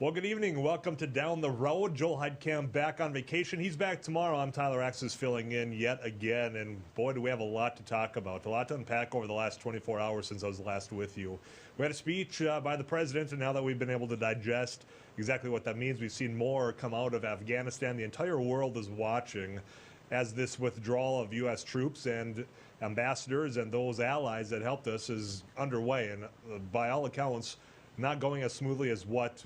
Well, good evening. Welcome to Down the Road. Joel Heitkamp back on vacation. He's back tomorrow. I'm Tyler Axness filling in yet again. And boy, do we have a lot to talk about, a lot to unpack over the last 24 hours since I was last with you. We had a speech by the president, and now that we've been able to digest exactly what that means, we've seen more come out of Afghanistan. The entire world is watching as this withdrawal of U.S. troops and ambassadors and those allies that helped us is underway. And by all accounts, not going as smoothly as what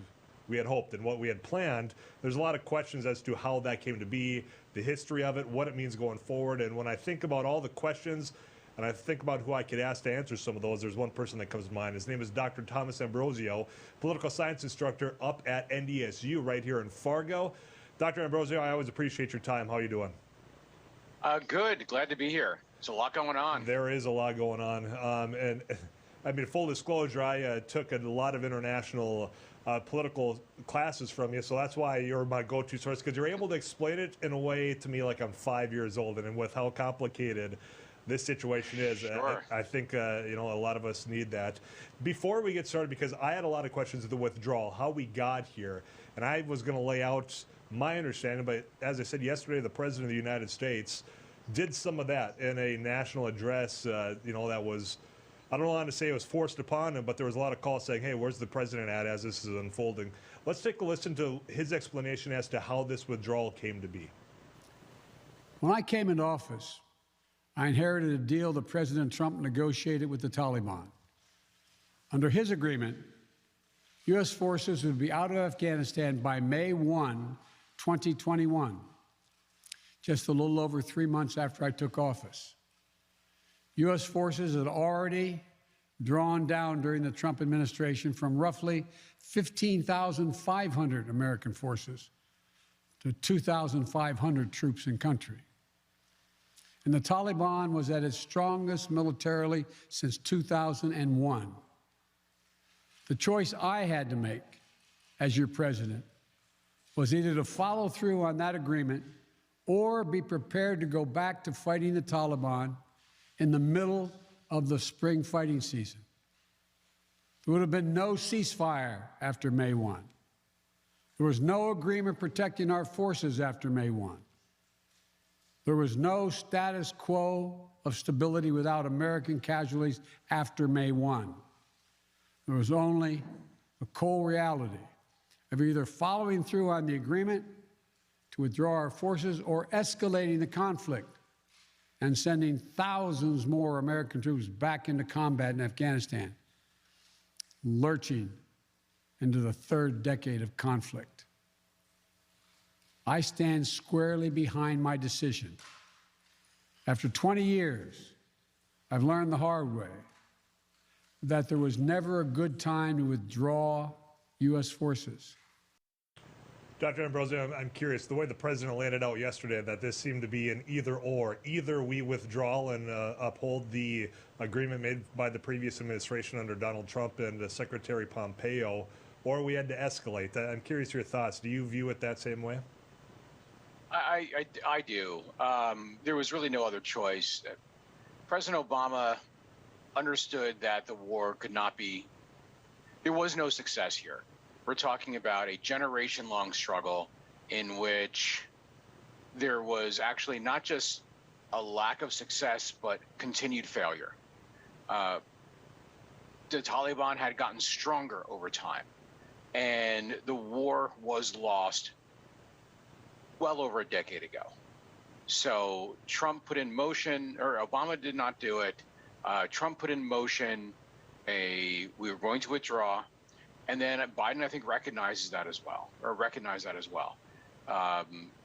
we had hoped and what we had planned. There's a lot of questions as to how that came to be, the history of it, what it means going forward. And when I think about all the questions and I think about who I could ask to answer some of those, there's one person that comes to mind. His name is Dr. Thomas Ambrosio, political science instructor up at NDSU right here in Fargo. Dr. Ambrosio, I always appreciate your time. How are you doing? Good. Glad to be here. There's a lot going on. There is a lot going on. And I mean, full disclosure, I took a lot of international political classes from you, so that's why you're my go-to source, because you're able to explain it in a way to me like I'm 5 years old, and with how complicated this situation is, Sure. I think a lot of us need that. Before we get started, because I had a lot of questions of the withdrawal, how we got here, and I was going to lay out my understanding, but as I said yesterday, the President of the United States did some of that in a national address, that was, I don't want to say it was forced upon him, but there was a lot of calls saying, hey, where's the president at as this is unfolding? Let's take a listen to his explanation as to how this withdrawal came to be. When I came into office, I inherited a deal that President Trump negotiated with the Taliban. Under his agreement, U.S. forces would be out of Afghanistan by May 1, 2021, just a little over 3 months after I took office. U.S. forces had already drawn down during the Trump administration from roughly 15,500 American forces to 2,500 troops in country. And the Taliban was at its strongest militarily since 2001. The choice I had to make as your president was either to follow through on that agreement or be prepared to go back to fighting the Taliban in the middle of the spring fighting season. There would have been no ceasefire after May 1. There was no agreement protecting our forces after May 1. There was no status quo of stability without American casualties after May 1. There was only a cold reality of either following through on the agreement to withdraw our forces or escalating the conflict and sending thousands more American troops back into combat in Afghanistan, lurching into the third decade of conflict. I stand squarely behind my decision. After 20 years, I've learned the hard way that there was never a good time to withdraw U.S. forces. Dr. Ambrosio, I'm curious, the way the president laid it out yesterday, that this seemed to be an either or. Either we withdraw and uphold the agreement made by the previous administration under Donald Trump and Secretary Pompeo, or we had to escalate. I'm curious your thoughts. Do you view it that same way? I do. There was really no other choice. President Obama understood that the war could not be, there was no success here. We're talking about a generation-long struggle in which there was actually not just a lack of success, but continued failure. The Taliban had gotten stronger over time, and the war was lost well over a decade ago. So Trump put in motion, or Obama did not do it. Trump put in motion we were going to withdraw. And then Biden, I think, recognized that as well.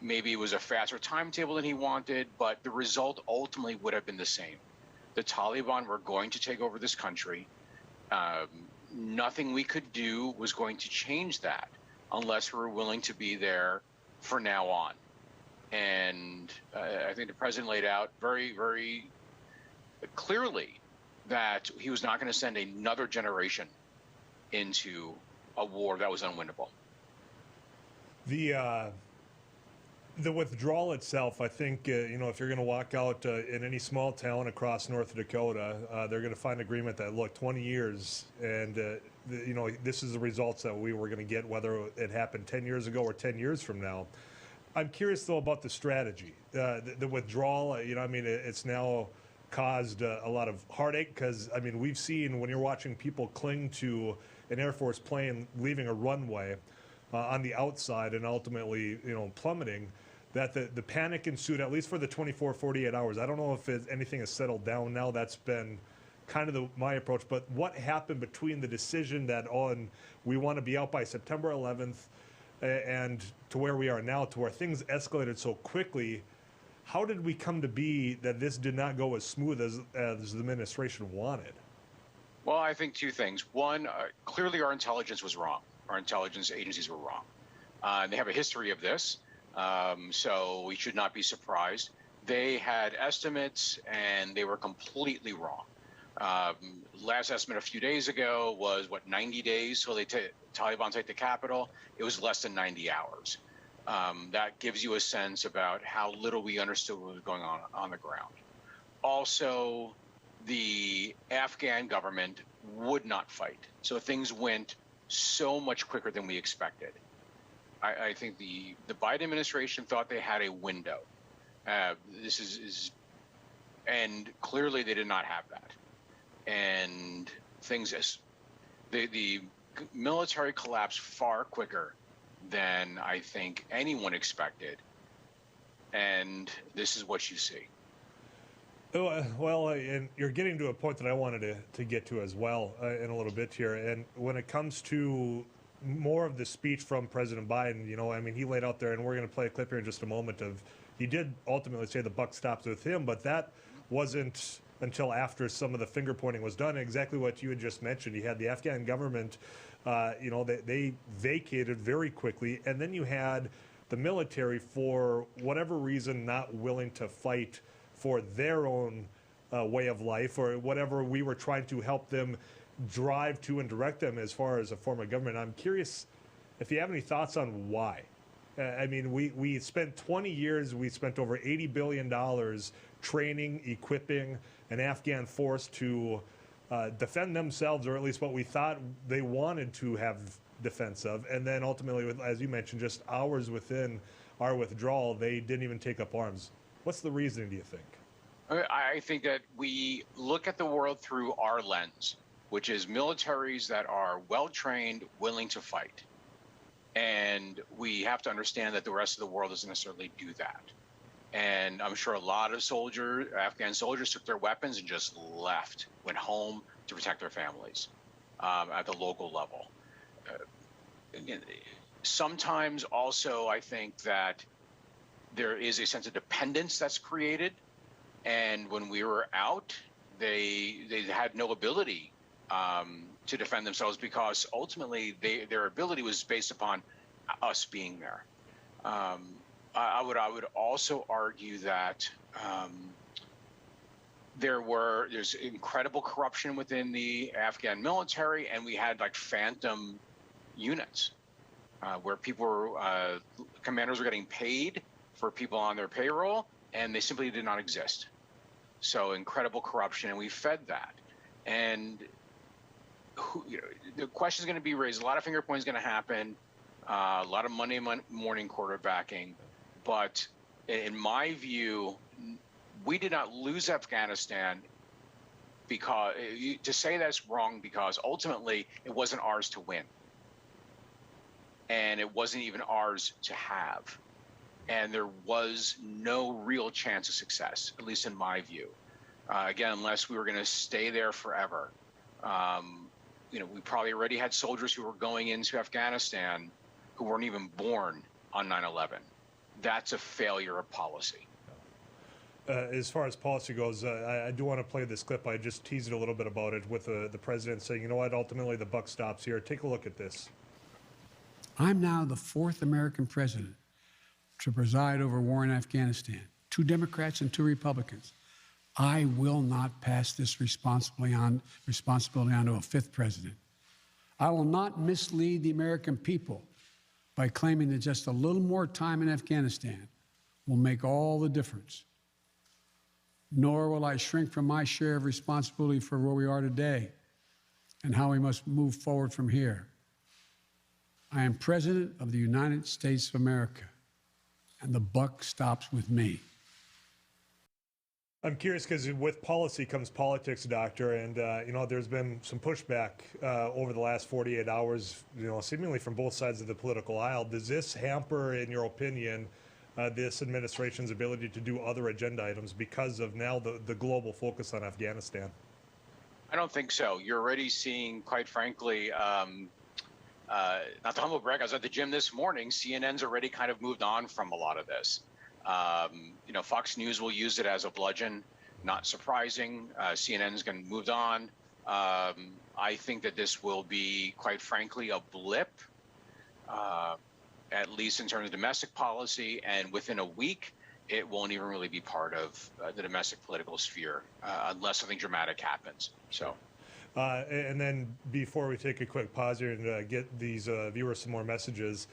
Maybe it was a faster timetable than he wanted, but the result ultimately would have been the same. The Taliban were going to take over this country. Nothing we could do was going to change that unless we were willing to be there for now on. And I think the president laid out very, very clearly that he was not going to send another generation into a war that was unwinnable. The withdrawal itself, I think, if you're going to walk out in any small town across North Dakota, they're going to find agreement that, look, 20 years and this is the results that we were going to get, whether it happened 10 years ago or 10 years from now. I'm curious, though, about the strategy. The withdrawal, it's now caused a lot of heartache because, we've seen when you're watching people cling to an Air Force plane leaving a runway on the outside and ultimately, plummeting, that the panic ensued, at least for the 24, 48 hours. I don't know if anything has settled down now. That's been kind of my approach. But what happened between the decision that, we want to be out by September 11th and to where we are now, to where things escalated so quickly? How did we come to be that this did not go as smooth as the administration wanted? Well, I think two things. One, clearly our intelligence was wrong. Our intelligence agencies were wrong. They have a history of this, so we should not be surprised. They had estimates, and they were completely wrong. Last estimate a few days ago was, 90 days till Taliban take the capital? It was less than 90 hours. That gives you a sense about how little we understood what was going on the ground. Also, the Afghan government would not fight. So things went so much quicker than we expected. I think the Biden administration thought they had a window. This is, and clearly they did not have that. And the military collapsed far quicker than I think anyone expected. And this is what you see. Well, and you're getting to a point that I wanted to get to as well in a little bit here. And when it comes to more of the speech from President Biden, he laid out there, and we're going to play a clip here in just a moment he did ultimately say the buck stops with him, but that wasn't until after some of the finger pointing was done. Exactly what you had just mentioned. You had the Afghan government, they vacated very quickly, and then you had the military, for whatever reason, not willing to fight for their own way of life, or whatever we were trying to help them drive to and direct them as far as a form of government. I'm curious if you have any thoughts on why. We spent 20 years, we spent over $80 billion training, equipping an Afghan force to defend themselves, or at least what we thought they wanted to have defense of. And then ultimately, as you mentioned, just hours within our withdrawal, they didn't even take up arms. What's the reasoning, do you think? I think that we look at the world through our lens, which is militaries that are well-trained, willing to fight. And we have to understand that the rest of the world doesn't necessarily do that. And I'm sure a lot of Afghan soldiers took their weapons and just left, went home to protect their families at the local level. Sometimes also I think that there is a sense of dependence that's created. And when we were out, they had no ability to defend themselves, because ultimately their ability was based upon us being there. I would also argue that there's incredible corruption within the Afghan military, and we had like phantom units where commanders were getting paid for people on their payroll, and they simply did not exist. So incredible corruption, and we fed that. And the question is going to be raised. A lot of finger pointing is going to happen. A lot of Monday morning quarterbacking. But in my view, we did not lose Afghanistan because to say that's wrong, because ultimately it wasn't ours to win. And it wasn't even ours to have. And there was no real chance of success, at least in my view. Again, unless we were going to stay there forever. We probably already had soldiers who were going into Afghanistan who weren't even born on 9/11. That's a failure of policy. As far as policy goes, I do want to play this clip. I just teased a little bit about it with the president saying, you know what, ultimately the buck stops here. Take a look at this. I'm now the 4th American president to preside over war in Afghanistan. 2 Democrats and 2 Republicans. I will not pass this responsibility on to a 5th president. I will not mislead the American people by claiming that just a little more time in Afghanistan will make all the difference. Nor will I shrink from my share of responsibility for where we are today. and how we must move forward from here. I am President of the United States of America, and the buck stops with me. I'm curious because with policy comes politics, Doctor, and there's been some pushback over the last 48 hours, seemingly from both sides of the political aisle. Does this hamper, in your opinion, this administration's ability to do other agenda items because of now the global focus on Afghanistan? I don't think so. You're already seeing, quite frankly, not to humble brag, I was at the gym this morning. CNN's already kind of moved on from a lot of this. Fox News will use it as a bludgeon. Not surprising. CNN's going to move on. I think that this will be, quite frankly, a blip, at least in terms of domestic policy. And within a week, it won't even really be part of the domestic political sphere unless something dramatic happens. So. And then before we take a quick pause here and get these viewers some more messages,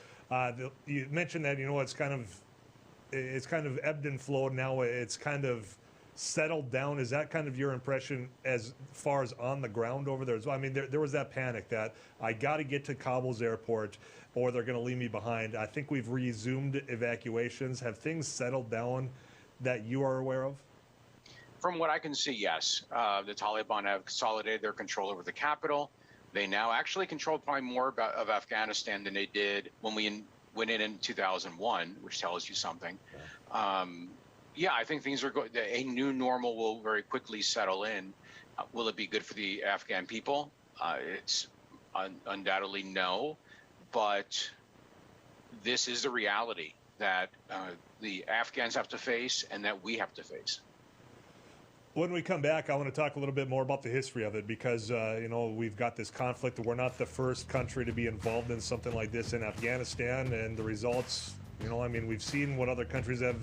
you mentioned that it's kind of ebbed and flowed now. It's kind of settled down. Is that kind of your impression as far as on the ground over there? I mean, there was that panic that I got to get to Kabul's airport or they're going to leave me behind. I think we've resumed evacuations. Have things settled down that you are aware of? From what I can see, yes. The Taliban have consolidated their control over the capital. They now actually control probably more of Afghanistan than they did when we went in 2001, which tells you something. I think things are going. A new normal will very quickly settle in. Will it be good for the Afghan people? It's undoubtedly no, but this is the reality that the Afghans have to face and that we have to face. When we come back, I want to talk a little bit more about the history of it because, we've got this conflict. We're not the first country to be involved in something like this in Afghanistan, and the results, we've seen what other countries have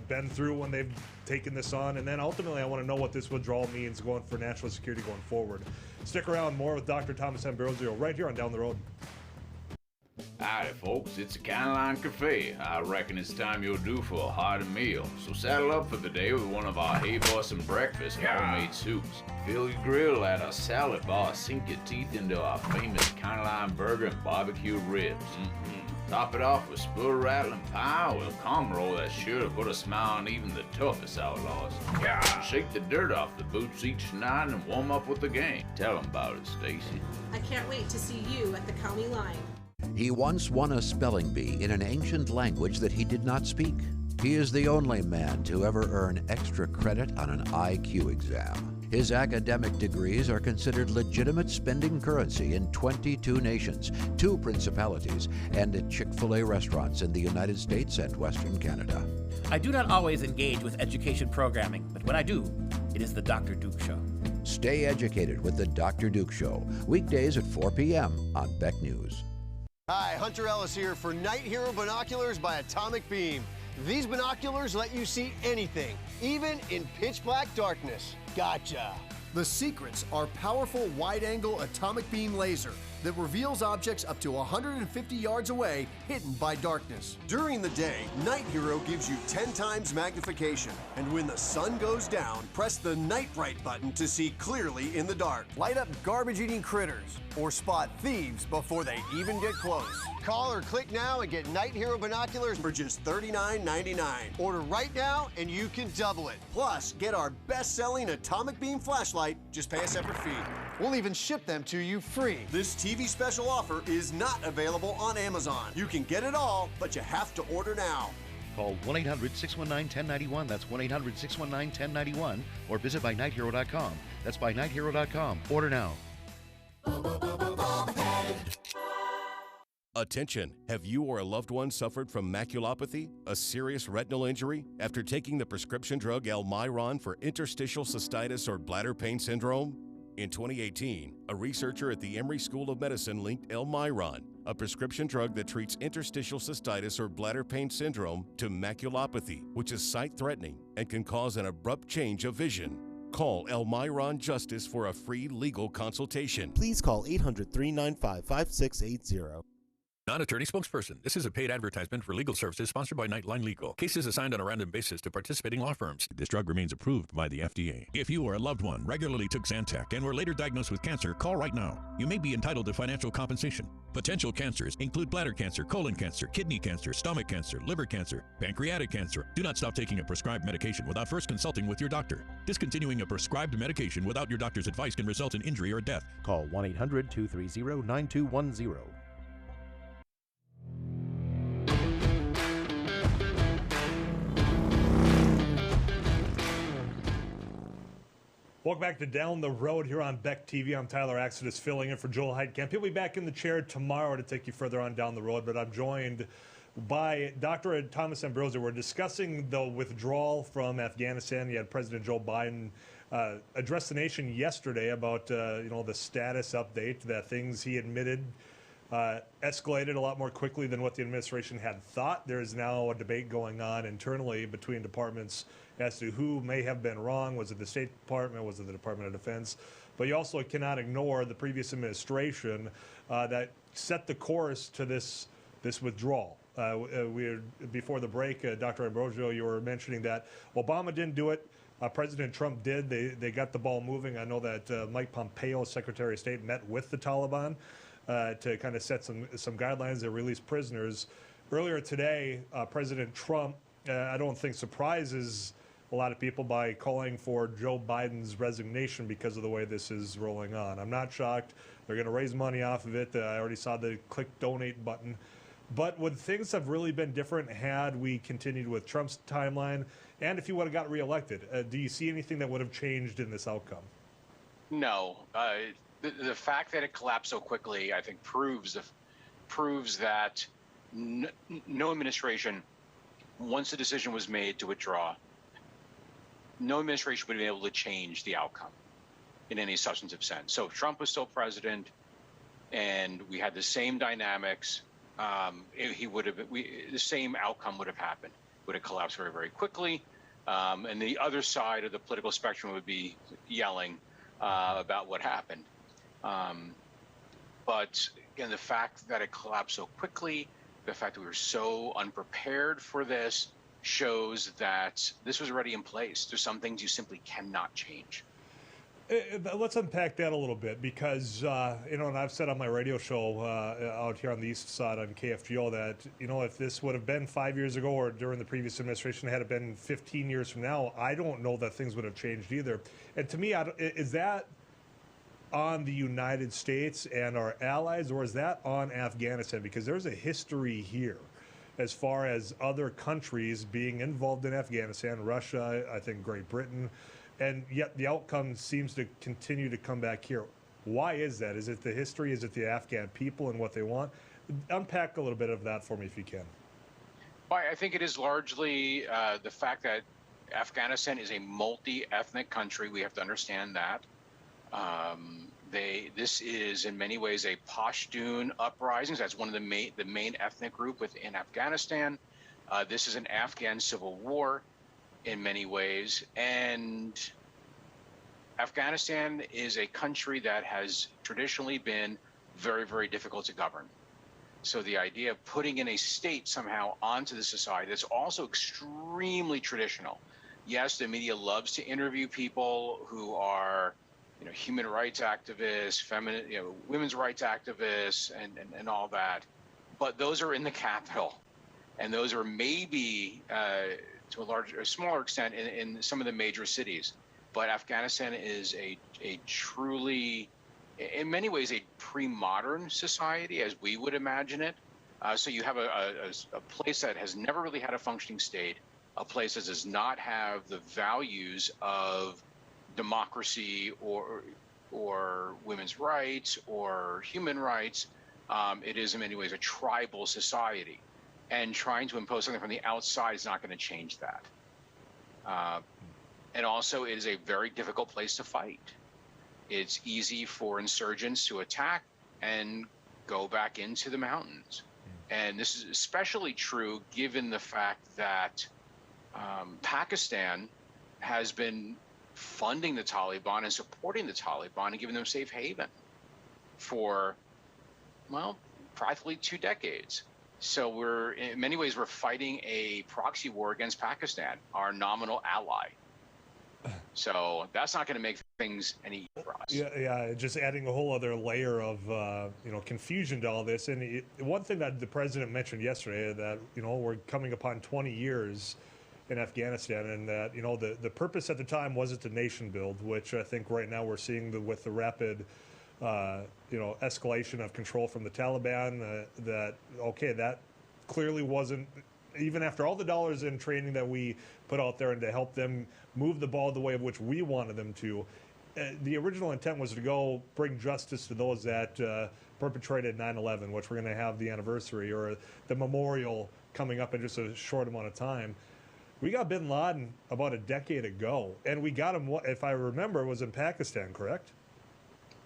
been through when they've taken this on. And then ultimately, I want to know what this withdrawal means going for national security going forward. Stick around, more with Dr. Thomas Ambrosio right here on Down the Road. Howdy folks, it's a Canline Cafe. I reckon it's time you're due for a hearty meal. So saddle up for the day with one of our hay-bossing breakfast homemade soups. Fill your grill at a salad bar, sink your teeth into our famous Canline burger and barbecue ribs. Top it off with spoon-rattling pie with a calm roll that's sure to put a smile on even the toughest outlaws. Shake the dirt off the boots each night and warm up with the game. Tell them about it, Stacy. I can't wait to see you at the county line. He once won a spelling bee in an ancient language that he did not speak. He is the only man to ever earn extra credit on an IQ exam. His academic degrees are considered legitimate spending currency in 22 nations, 2 principalities, and at Chick-fil-A restaurants in the United States and Western Canada. I do not always engage with education programming, but when I do, it is the Dr. Duke Show. Stay educated with the Dr. Duke Show, weekdays at 4 p.m. on Beck News. Hi, Hunter Ellis here for Night Hero Binoculars by Atomic Beam. These binoculars let you see anything, even in pitch black darkness. Gotcha. The secrets are powerful wide-angle atomic beam laser that reveals objects up to 150 yards away, hidden by darkness. During the day, Night Hero gives you 10 times magnification. And when the sun goes down, press the Night Bright button to see clearly in the dark. Light up garbage-eating critters or spot thieves before they even get close. Call or click now and get Night Hero binoculars for just $39.99. Order right now and you can double it. Plus, get our best-selling atomic beam flashlight. Just pay a separate fee. We'll even ship them to you free. This TV special offer is not available on Amazon. You can get it all, but you have to order now. Call 1-800-619-1091. That's 1-800-619-1091. Or visit bynighthero.com. That's bynighthero.com. Order now. Attention! Have you or a loved one suffered from maculopathy, a serious retinal injury, after taking the prescription drug Elmiron for interstitial cystitis or bladder pain syndrome? In 2018, a researcher at the Emory School of Medicine linked Elmiron, a prescription drug that treats interstitial cystitis or bladder pain syndrome, to maculopathy, which is sight-threatening and can cause an abrupt change of vision. Call Elmiron Justice for a free legal consultation. Please call 800-395-5680. Non-attorney spokesperson. This is a paid advertisement for legal services sponsored by Nightline Legal. Cases assigned on a random basis to participating law firms. This drug remains approved by the FDA. If you or a loved one regularly took Zantac and were later diagnosed with cancer, call right now. You may be entitled to financial compensation. Potential cancers include bladder cancer, colon cancer, kidney cancer, stomach cancer, liver cancer, pancreatic cancer. Do not stop taking a prescribed medication without first consulting with your doctor. Discontinuing a prescribed medication without your doctor's advice can result in injury or death. Call 1-800-230-9210. Welcome back to Down the Road here on Beck TV. I'm Tyler Axness filling in for Joel Heitkamp. He'll be back in the chair tomorrow to take you further on down the road, but I'm joined by Dr. Thomas Ambrosio. We're discussing the withdrawal from Afghanistan. You had President Joe Biden address the nation yesterday about the status update, that things he admitted escalated a lot more quickly than what the administration had thought. There is now a debate going on internally between departments as to who may have been wrong. Was it the State Department? Was it the Department of Defense? But you also cannot ignore the previous administration that set the course to this withdrawal. Before the break, Dr. Ambrosio, you were mentioning that Obama didn't do it. President Trump did. They got the ball moving. I know that Mike Pompeo, Secretary of State, met with the Taliban to kind of set some guidelines to release prisoners. Earlier today, President Trump, I don't think surprises a lot of people by calling for Joe Biden's resignation because of the way this is rolling on. I'm not shocked. They're going to raise money off of it. I already saw the click donate button. But would things have really been different had we continued with Trump's timeline? And if he would have got reelected, do you see anything that would have changed in this outcome? No. The fact that it collapsed so quickly, I think, proves that no administration, once the decision was made to withdraw, no administration would have been able to change the outcome in any substantive sense. So if Trump was still president and we had the same dynamics, the same outcome would have happened. Would have collapsed very, very quickly. And the other side of the political spectrum would be yelling about what happened. But again, the fact that it collapsed so quickly, the fact that we were so unprepared for this, shows that this was already in place. There's some things you simply cannot change. Let's unpack that a little bit because, and I've said on my radio show out here on the east side on KFGO that, if this would have been 5 years ago or during the previous administration, had it been 15 years from now, I don't know that things would have changed either. And to me, is that on the United States and our allies, or is that on Afghanistan? Because there's a history here as far as other countries being involved in Afghanistan, Russia, I think Great Britain, and yet the outcome seems to continue to come back here. Why is that? Is it the history? Is it the Afghan people and what they want? Unpack a little bit of that for me if you can. Well, I think it is largely the fact that Afghanistan is a multi-ethnic country. We have to understand that. This is in many ways a Pashtun uprising. That's one of the main ethnic group within Afghanistan. This is an Afghan civil war in many ways, and Afghanistan is a country that has traditionally been very, very difficult to govern. So the idea of putting in a state somehow onto the society that's also extremely traditional. Yes, the media loves to interview people who are human rights activists, women's rights activists, and all that. But those are in the capital, and those are maybe to a smaller extent in some of the major cities. But Afghanistan is a truly, in many ways, a pre-modern society as we would imagine it. So you have a place that has never really had a functioning state, a place that does not have the values of democracy or women's rights or human rights. It is in many ways a tribal society, and trying to impose something from the outside is not going to change that. And also, it is a very difficult place to fight. It's easy for insurgents to attack and go back into the mountains. And this is especially true given the fact that Pakistan has been funding the Taliban and supporting the Taliban and giving them safe haven for, practically 2 decades. So we're, in many ways, we're fighting a proxy war against Pakistan, our nominal ally. So that's not going to make things any easier for us. Yeah, just adding a whole other layer of confusion to all this. And one thing that the president mentioned yesterday, that we're coming upon 20 years in Afghanistan, and that the purpose at the time wasn't to nation build, which I think right now we're seeing with the rapid escalation of control from the Taliban. That clearly wasn't, even after all the dollars in training that we put out there and to help them move the ball the way of which we wanted them to, the original intent was to go bring justice to those that perpetrated 9/11, which we're going to have the anniversary or the memorial coming up in just a short amount of time. We got bin Laden about a decade ago, and we got him, if I remember, was in Pakistan, correct?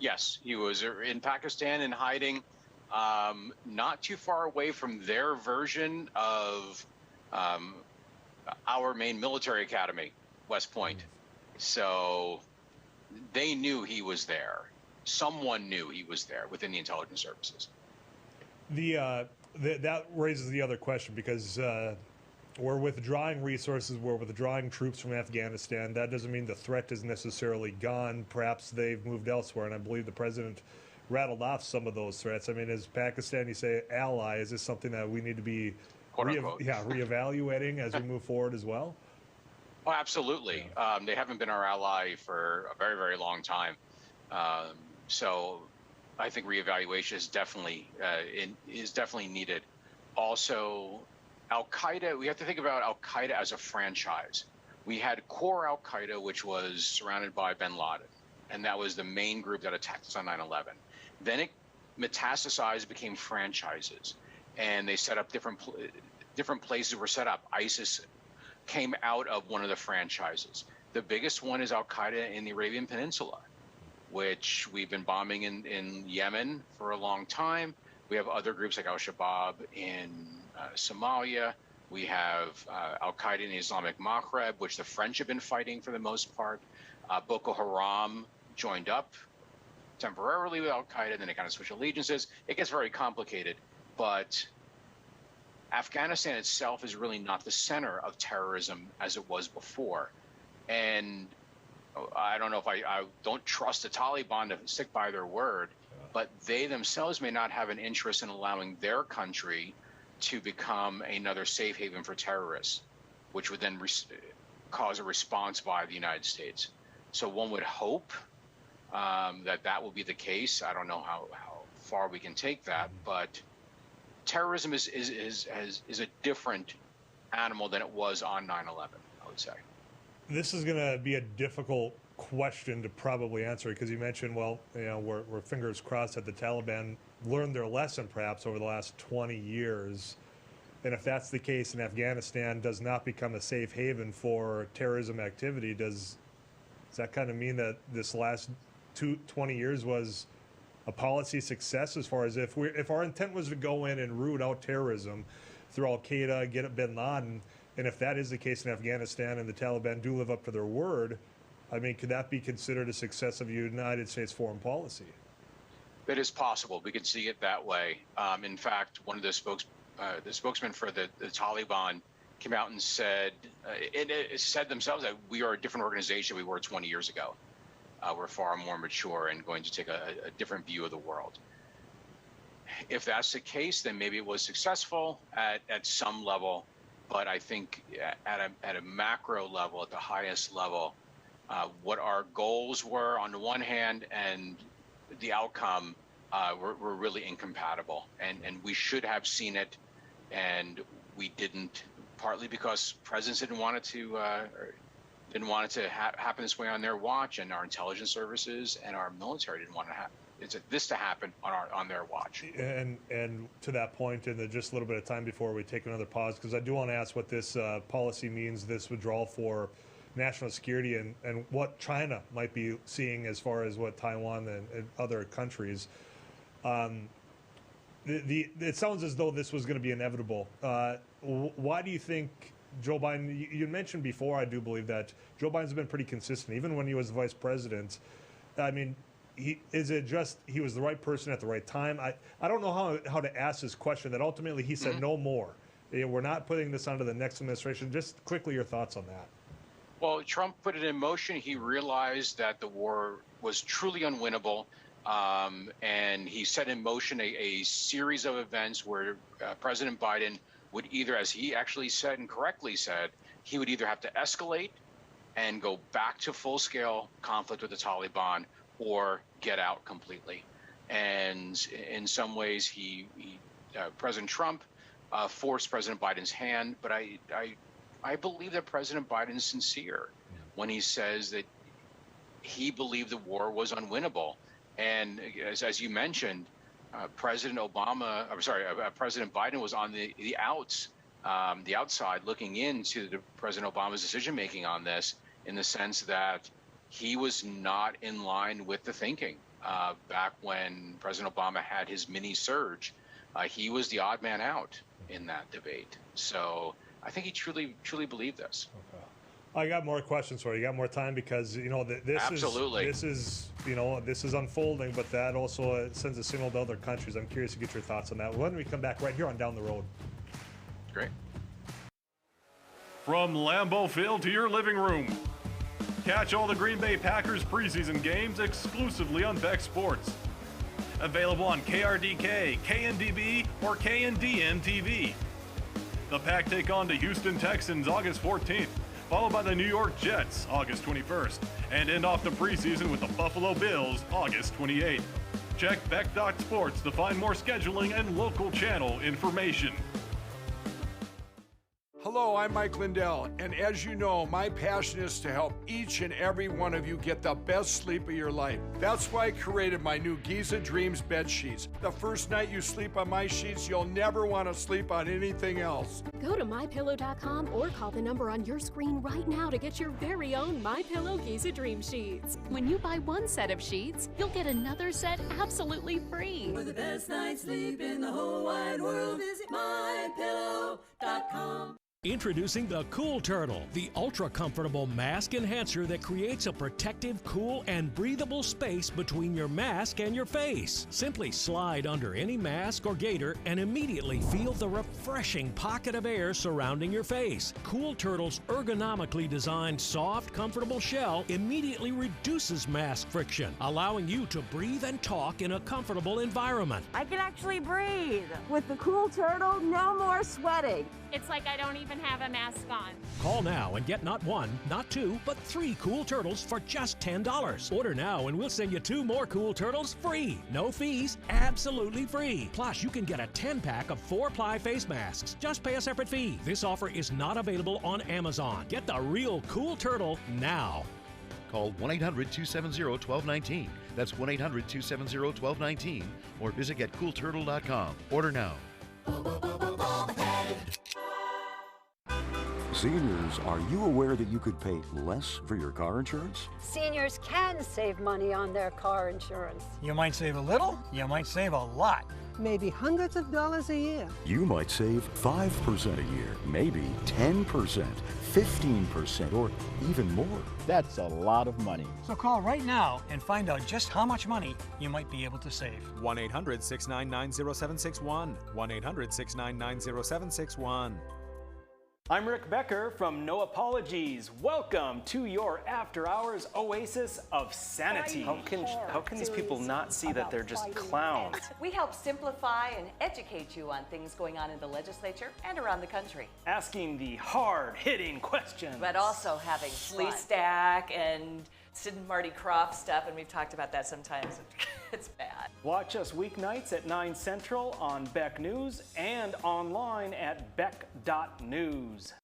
Yes, he was in Pakistan in hiding, not too far away from their version of our main military academy, West Point. So they knew he was there. Someone knew he was there within the intelligence services. That raises the other question, because we're withdrawing resources, we're withdrawing troops from Afghanistan. That doesn't mean the threat is necessarily gone. Perhaps they've moved elsewhere, and I believe the president rattled off some of those threats. I mean, is Pakistan, you say, ally? Is this something that we need to be reevaluating as we move forward as well? Oh, absolutely. Yeah. They haven't been our ally for a very, very long time. So I think reevaluation is definitely needed. Also, Al-Qaeda, we have to think about Al-Qaeda as a franchise. We had core Al-Qaeda, which was surrounded by bin Laden, and that was the main group that attacked us on 9/11. Then it metastasized, became franchises, and they set up different places were set up. ISIS came out of one of the franchises. The biggest one is Al-Qaeda in the Arabian Peninsula, which we've been bombing in Yemen for a long time. We have other groups like Al-Shabaab in Somalia. We have Al-Qaeda in the Islamic Maghreb, which the French have been fighting for the most part. Boko Haram joined up temporarily with Al-Qaeda, then they kind of switch allegiances. It gets very complicated, but Afghanistan itself is really not the center of terrorism as it was before. And I don't know if I don't trust the Taliban to stick by their word, but they themselves may not have an interest in allowing their country to become another safe haven for terrorists, which would then cause a response by the United States. So one would hope that will be the case. I don't know how far we can take that, but terrorism is a different animal than it was on 9/11, I would say. This is going to be a difficult question to probably answer, because you mentioned, we're fingers crossed that the Taliban learned their lesson perhaps over the last 20 years. And if that's the case and Afghanistan does not become a safe haven for terrorism activity, does that kind of mean that this last 20 years was a policy success, as far as if our intent was to go in and root out terrorism through Al-Qaeda, get at bin Laden, and if that is the case in Afghanistan and the Taliban do live up to their word, I mean, could that be considered a success of United States foreign policy? It is possible. We could see it that way. In fact, one of the spokesmen for the Taliban came out and said, it said themselves that we are a different organization than we were 20 years ago. We're far more mature and going to take a different view of the world. If that's the case, then maybe it was successful at some level, but I think at a macro level, at the highest level, what our goals were on the one hand and the outcome were really incompatible, and we should have seen it, and we didn't, partly because presidents didn't want it to happen this way on their watch, and our intelligence services and our military didn't want this to happen on their watch. And to that point, in just a little bit of time before we take another pause, because I do want to ask what this policy means, this withdrawal for national security, and what China might be seeing as far as what Taiwan and other countries. It sounds as though this was going to be inevitable. Why do you think Joe Biden, you mentioned before, I do believe that Joe Biden's been pretty consistent, even when he was vice president. I mean, is it just he was the right person at the right time? I don't know how to ask this question. That ultimately he said no more. We're not putting this onto the next administration. Just quickly your thoughts on that. Well, Trump put it in motion. He realized that the war was truly unwinnable. And he set in motion a series of events where President Biden would either, as he actually said and correctly said, he would either have to escalate and go back to full-scale conflict with the Taliban or get out completely. And in some ways, President Trump forced President Biden's hand. But I believe that President Biden is sincere when he says that he believed the war was unwinnable. And as you mentioned, President Biden was on the outside looking into President Obama's decision-making on this, in the sense that he was not in line with the thinking. Back when President Obama had his mini surge, he was the odd man out in that debate. So I think he truly believed this. Okay. I got more questions for you. You got more time, because this is unfolding, but that also sends a signal to other countries. I'm curious to get your thoughts on that when we come back right here on Down the Road. Great. From Lambeau Field to your living room. Catch all the Green Bay Packers preseason games exclusively on Beck Sports. Available on KRDK, KNDB, or KNDN TV. The Pack take on the Houston Texans August 14th. Followed by the New York Jets, August 21st, and end off the preseason with the Buffalo Bills, August 28th. Check Beck.Sports to find more scheduling and local channel information. Hello, I'm Mike Lindell, and as you know, my passion is to help each and every one of you get the best sleep of your life. That's why I created my new Giza Dreams bed sheets. The first night you sleep on my sheets, you'll never want to sleep on anything else. Go to MyPillow.com or call the number on your screen right now to get your very own MyPillow Giza Dream Sheets. When you buy one set of sheets, you'll get another set absolutely free. For the best night's sleep in the whole wide world, visit MyPillow.com. Introducing the Cool Turtle, the ultra-comfortable mask enhancer that creates a protective, cool, and breathable space between your mask and your face. Simply slide under any mask or gaiter and immediately feel the refreshing pocket of air surrounding your face. Cool Turtle's ergonomically designed, soft, comfortable shell immediately reduces mask friction, allowing you to breathe and talk in a comfortable environment. I can actually breathe. With the Cool Turtle, no more sweating. It's like I don't even have a mask on. Call now and get not one, not two, but 3 Cool Turtles for just $10. Order now and we'll send you 2 more Cool Turtles free. No fees, absolutely free. Plus, you can get a 10-pack of 4-ply face masks. Just pay a separate fee. This offer is not available on Amazon. Get the real Cool Turtle now. Call 1-800-270-1219. That's 1-800-270-1219. Or visit getcoolturtle.com. Order now. Seniors, are you aware that you could pay less for your car insurance? Seniors can save money on their car insurance. You might save a little, you might save a lot. Maybe hundreds of dollars a year. You might save 5% a year, maybe 10%, 15%, or even more. That's a lot of money. So call right now and find out just how much money you might be able to save. 1-800-699-0761. 1-800-699-0761. I'm Rick Becker from No Apologies. Welcome to your after hours oasis of sanity. How can these people not see that they're just clowns? We help simplify and educate you on things going on in the legislature and around the country. Asking the hard-hitting questions. But also having Lee Stack and Sid and Marty Croft stuff, and we've talked about that sometimes. It's bad. Watch us weeknights at 9 Central on Beck News and online at beck.news.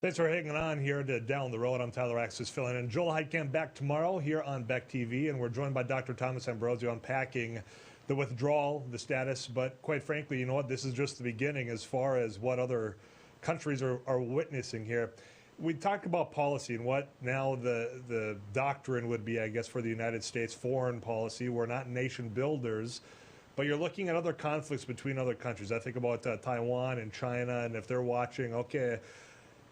Thanks for hanging on here to Down the Road. I'm Tyler Axness filling in. Joel Heitkamp back tomorrow here on Beck TV, and we're joined by Dr. Thomas Ambrosio unpacking the withdrawal, the status, but quite frankly, you know what, this is just the beginning as far as what other countries are witnessing here. We talked about policy and what now the doctrine would be, I guess, for the United States foreign policy. We're not nation builders, But you're looking at other conflicts between other countries. I think about Taiwan and China, and if they're watching, okay,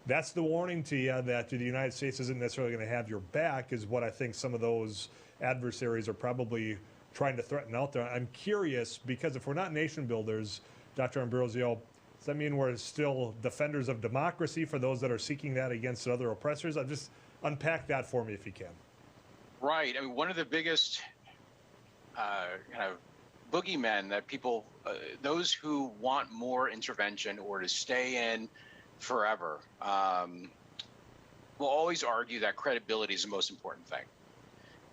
that's the warning to you that the United States isn't necessarily going to have your back, is what I think some of those adversaries are probably trying to threaten out there. I'm curious, because if we're not nation builders, Dr. Ambrosio, does that mean we're still defenders of democracy for those that are seeking that against other oppressors? Just unpack that for me if you can. Right. I mean, one of the biggest kind of boogeymen that people, those who want more intervention or to stay in forever, will always argue that credibility is the most important thing.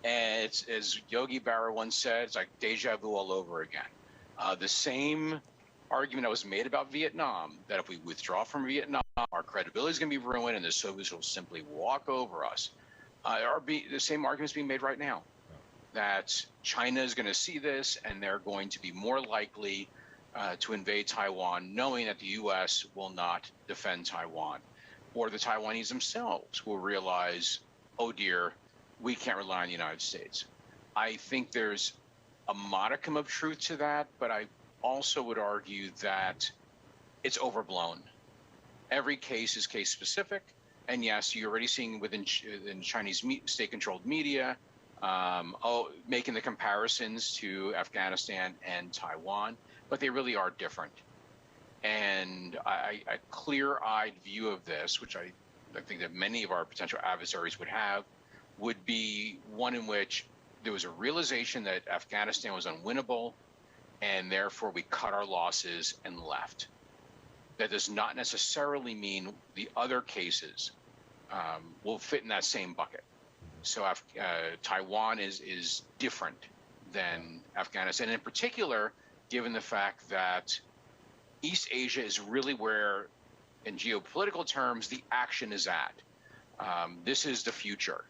And it's, as Yogi Berra once said, it's like deja vu all over again. The same argument that was made about Vietnam, that if we withdraw from Vietnam, our credibility is going to be ruined and the Soviets will simply walk over us. The same argument is being made right now, that China is going to see this and they're going to be more likely to invade Taiwan, knowing that the U.S. will not defend Taiwan. Or the Taiwanese themselves will realize, oh dear, we can't rely on the United States. I think there's a modicum of truth to that, but I also would argue that it's overblown. Every case is case specific. And yes, you're already seeing within Chinese state-controlled media, making the comparisons to Afghanistan and Taiwan, but they really are different. And a clear-eyed view of this, which I think that many of our potential adversaries would have, would be one in which there was a realization that Afghanistan was unwinnable, and therefore we cut our losses and left. That does not necessarily mean the other cases will fit in that same bucket. So Taiwan is different than Afghanistan, in particular, given the fact that East Asia is really where, in geopolitical terms, the action is at. This is the future,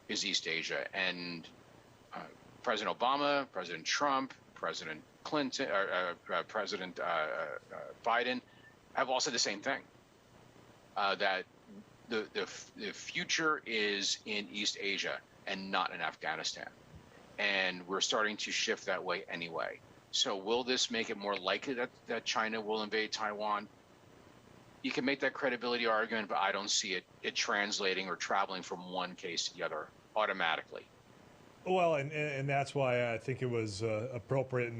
is East Asia. And President Obama, President Trump, President Clinton, President Biden have all said the same thing, that the future is in East Asia and not in Afghanistan. And we're starting to shift that way anyway. So will this make it more likely that China will invade Taiwan? You can make that credibility argument, but I don't see it translating or traveling from one case to the other automatically. Well, and that's why I think it was appropriate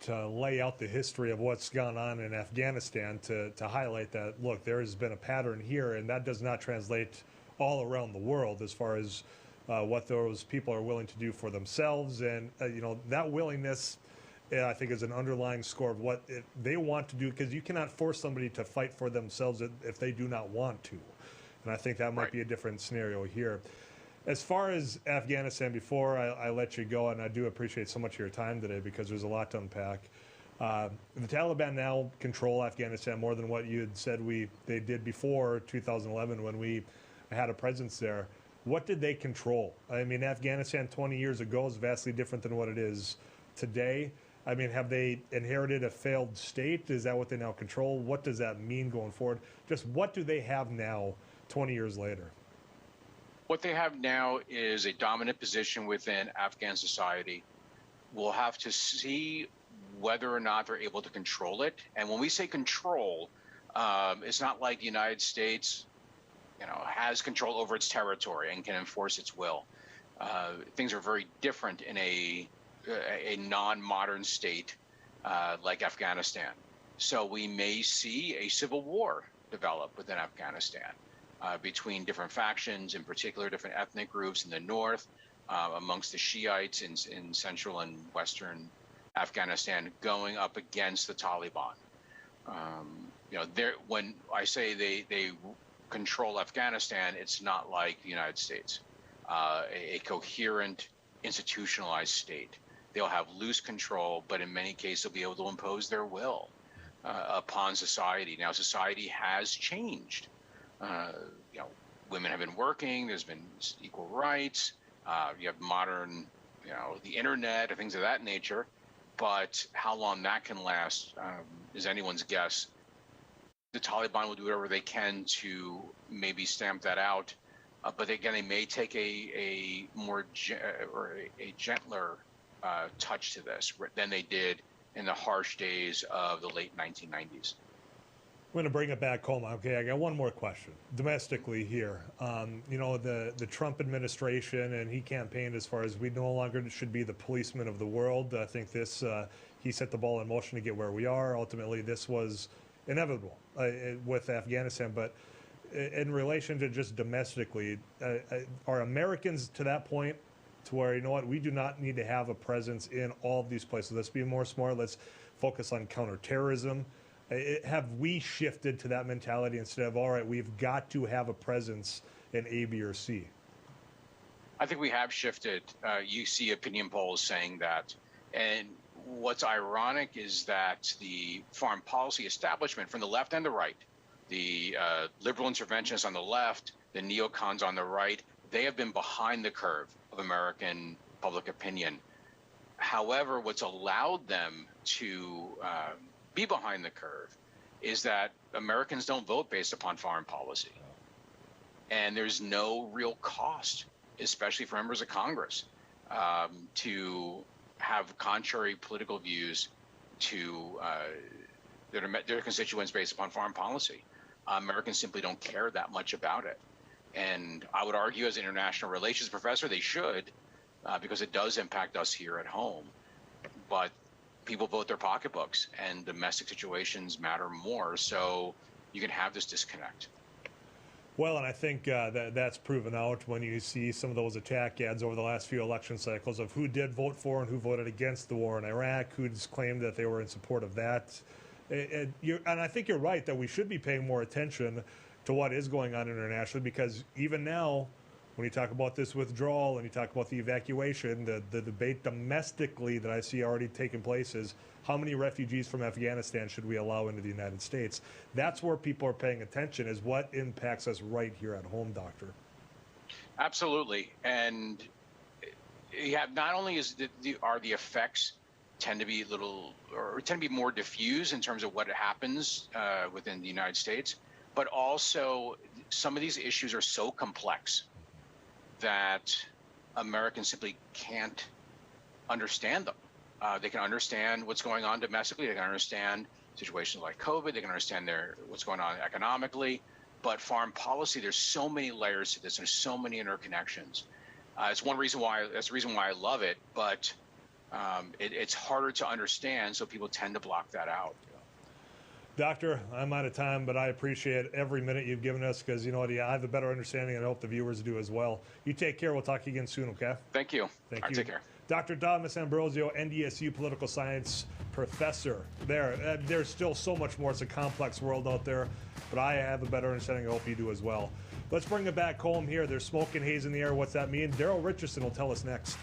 to lay out the history of what's gone on in Afghanistan to highlight that, look, there has been a pattern here, and that does not translate all around the world as far as what those people are willing to do for themselves. And, that willingness, I think, is an underlying score of what they want to do, because you cannot force somebody to fight for themselves if they do not want to. And I think that might be a different scenario here. As far as Afghanistan, before I let you go, and I do appreciate so much of your time today because there's a lot to unpack. The Taliban now control Afghanistan more than what you had said they did before 2011 when we had a presence there. What did they control? I mean, Afghanistan 20 years ago is vastly different than what it is today. I mean, have they inherited a failed state? Is that what they now control? What does that mean going forward? Just what do they have now 20 years later? What they have now is a dominant position within Afghan society. We'll have to see whether or not they're able to control it. And when we say control, it's not like the United States, has control over its territory and can enforce its will. Things are very different in a non-modern state like Afghanistan. So we may see a civil war develop within Afghanistan. Between different factions, in particular different ethnic groups in the north, amongst the Shiites in central and western Afghanistan, going up against the Taliban. When I say they control Afghanistan, it's not like the United States, a coherent, institutionalized state. They'll have loose control, but in many cases they'll be able to impose their will upon society. Now, society has changed. Women have been working, there's been equal rights, you have modern, the internet and things of that nature, but how long that can last is anyone's guess. The Taliban will do whatever they can to maybe stamp that out, but again, they may take a more or a gentler touch to this than they did in the harsh days of the late 1990s. I'm going to bring it back home. Okay, I got one more question. Domestically here, you know, the Trump administration, and he campaigned as far as we no longer should be the policeman of the world. I think this, he set the ball in motion to get where we are. Ultimately, this was inevitable with Afghanistan. But in relation to just domestically, are Americans to that point to where, you know what, we do not need to have a presence in all of these places. Let's be more smart. Let's focus on counterterrorism. Have we shifted to that mentality instead of, all right, we've got to have a presence in A, B, or C? I think we have shifted. You see opinion polls saying that. And what's ironic is that the foreign policy establishment from the left and the right, the liberal interventionists on the left, the neocons on the right, they have been behind the curve of American public opinion. However, what's allowed them to be behind the curve is that Americans don't vote based upon foreign policy. And there's no real cost, especially for members of Congress, to have contrary political views to their constituents based upon foreign policy. Americans simply don't care that much about it. And I would argue as an international relations professor, they should, because it does impact us here at home. But people vote their pocketbooks, and domestic situations matter more. So you can have this disconnect. Well, and I think that's proven out when you see some of those attack ads over the last few election cycles of who did vote for and who voted against the war in Iraq, who's claimed that they were in support of that. And I think you're right that we should be paying more attention to what is going on internationally, because even now, when you talk about this withdrawal and you talk about the evacuation, the debate domestically that I see already taking place is how many refugees from Afghanistan should we allow into the United States? That's where people are paying attention, is what impacts us right here at home, Doctor. Absolutely. And you have, not only are the effects tend to be more diffuse in terms of what happens within the United States, but also some of these issues are so complex that Americans simply can't understand them. They can understand what's going on domestically. They can understand situations like COVID. They can understand what's going on economically. But foreign policy, there's so many layers to this. There's so many interconnections. That's the reason why I love it. But it's harder to understand, so people tend to block that out. Doctor, I'm out of time, but I appreciate every minute you've given us, because, you know what, I have a better understanding, and I hope the viewers do as well. You take care. We'll talk again soon, okay? Thank you. Thank you. Take care. Dr. Thomas Ambrosio, NDSU Political Science Professor. There's still so much more. It's a complex world out there, but I have a better understanding. I hope you do as well. Let's bring it back home here. There's smoke and haze in the air. What's that mean? Daryl Ritchison will tell us next.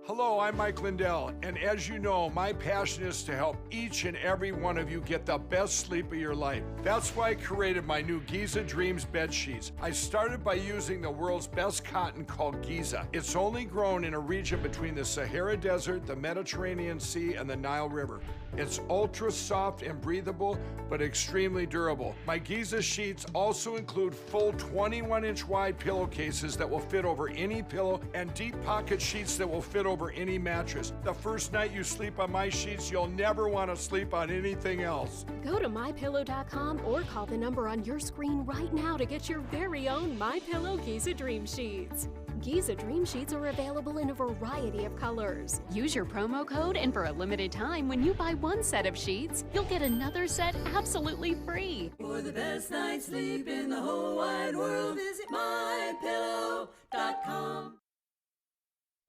Hello, I'm Mike Lindell, and as you know, my passion is to help each and every one of you get the best sleep of your life. That's why I created my new Giza Dreams bed sheets. I started by using the world's best cotton called Giza. It's only grown in a region between the Sahara Desert, the Mediterranean Sea, and the Nile River. It's ultra soft and breathable, but extremely durable. My Giza sheets also include full 21-inch wide pillowcases that will fit over any pillow, and deep pocket sheets that will fit over any mattress. The first night you sleep on my sheets, you'll never want to sleep on anything else. Go to MyPillow.com or call the number on your screen right now to get your very own MyPillow Giza Dream Sheets. Giza Dream Sheets are available in a variety of colors. Use your promo code, and for a limited time, when you buy one set of sheets, you'll get another set absolutely free. For the best night's sleep in the whole wide world, visit MyPillow.com.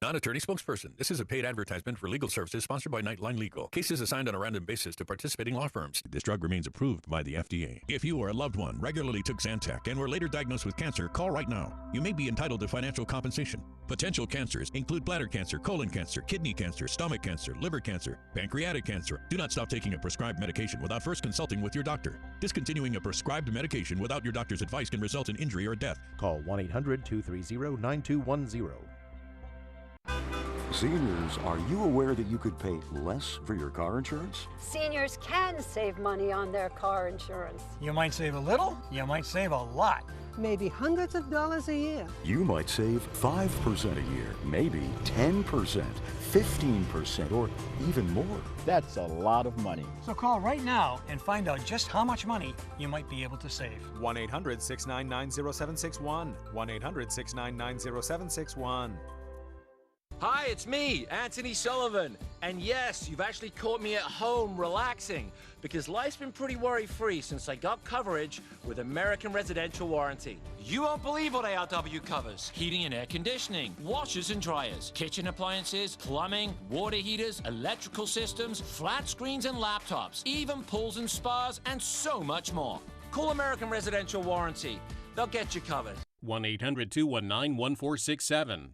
Non-attorney spokesperson. This is a paid advertisement for legal services sponsored by Nightline Legal. Cases assigned on a random basis to participating law firms. This drug remains approved by the FDA. If you or a loved one regularly took Zantac and were later diagnosed with cancer, call right now. You may be entitled to financial compensation. Potential cancers include bladder cancer, colon cancer, kidney cancer, stomach cancer, liver cancer, pancreatic cancer. Do not stop taking a prescribed medication without first consulting with your doctor. Discontinuing a prescribed medication without your doctor's advice can result in injury or death. Call 1-800-230-9210. Seniors, are you aware that you could pay less for your car insurance? Seniors can save money on their car insurance. You might save a little, you might save a lot. maybe hundreds of dollars a year. You might save 5% a year, maybe 10%, 15%, or even more. That's a lot of money. So call right now and find out just how much money you might be able to save. 1-800-699-0761. 1-800-699-0761. Hi, it's me, Anthony Sullivan. And yes, you've actually caught me at home relaxing because life's been pretty worry-free since I got coverage with American Residential Warranty. You won't believe what ARW covers. Heating and air conditioning, washers and dryers, kitchen appliances, plumbing, water heaters, electrical systems, flat screens and laptops, even pools and spas, and so much more. Call American Residential Warranty. They'll get you covered. 1-800-219-1467.